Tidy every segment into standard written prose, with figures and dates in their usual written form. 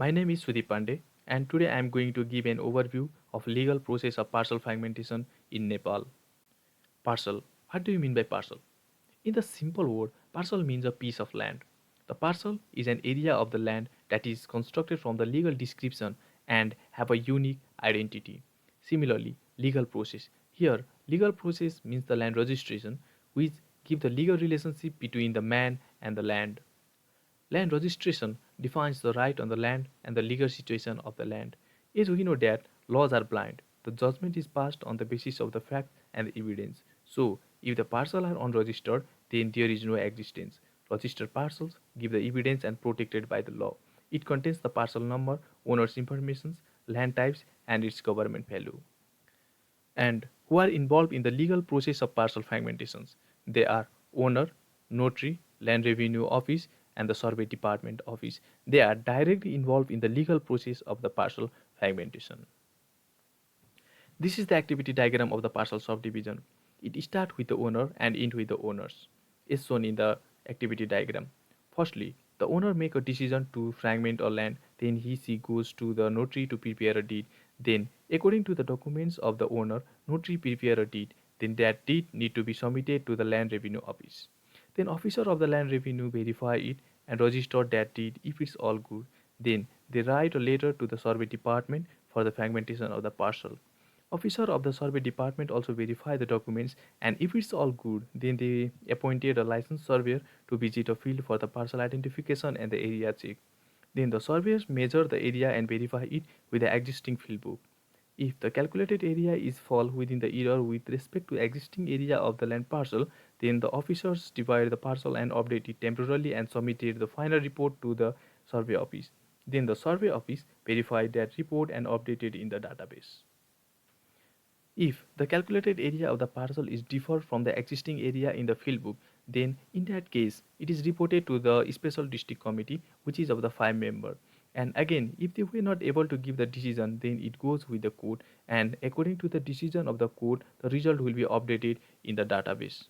My name is Sudeep Pandey, and today I am going to give an overview of legal process of parcel fragmentation in Nepal. Parcel. What do you mean by parcel? In the simple word, parcel means a piece of land. The parcel is an area of the land that is constructed from the legal description and have a unique identity. Similarly, legal process. Here, legal process means the land registration, which give the legal relationship between the man and the land. Land registration defines the right on the land and the legal situation of the land. As we know that laws are blind, the judgment is passed on the basis of the facts and the evidence. So, if the parcels are unregistered, then there is no existence. Registered parcels give the evidence and protected by the law. It contains the parcel number, owner's information, land types, and its government value. And who are involved in the legal process of parcel fragmentations? They are owner, notary, land revenue office, and the survey department office. They are directly involved in the legal process of the parcel fragmentation. This is the activity diagram of the parcel subdivision. It starts with the owner and ends with the owners, as shown in the activity diagram. Firstly, the owner make a decision to fragment a land, then he/she goes to the notary to prepare a deed. Then, according to the documents of the owner, notary prepare a deed. Then that deed need to be submitted to the land revenue office. Then officer of the land revenue verify it and register that deed if it's all good. Then they write a letter to the survey department for the fragmentation of the parcel. Officer of the survey department also verify the documents, and if it's all good, then they appointed a licensed surveyor to visit a field for the parcel identification and the area check. Then the surveyors measure the area and verify it with the existing field book. If the calculated area is fall within the error with respect to existing area of the land parcel, then the officers divide the parcel and update it temporarily and submitted the final report to the survey office. Then the survey office verified that report and updated in the database. If the calculated area of the parcel is different from the existing area in the field book, then in that case, it is reported to the special district committee, which is of the 5 member. And again, if they were not able to give the decision, then it goes with the court, and according to the decision of the court, the result will be updated in the database.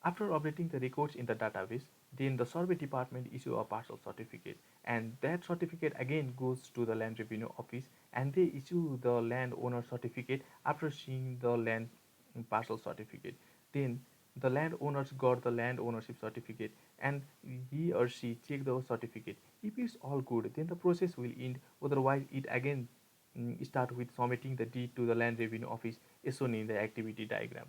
After updating the records in the database, then the survey department issue a parcel certificate, and that certificate again goes to the land revenue office, and they issue the land owner certificate after seeing the land parcel certificate. Then the landowners got the land ownership certificate, and he or she check the certificate. If it's all good, then the process will end. Otherwise, it again start with submitting the deed to the land revenue office as shown in the activity diagram.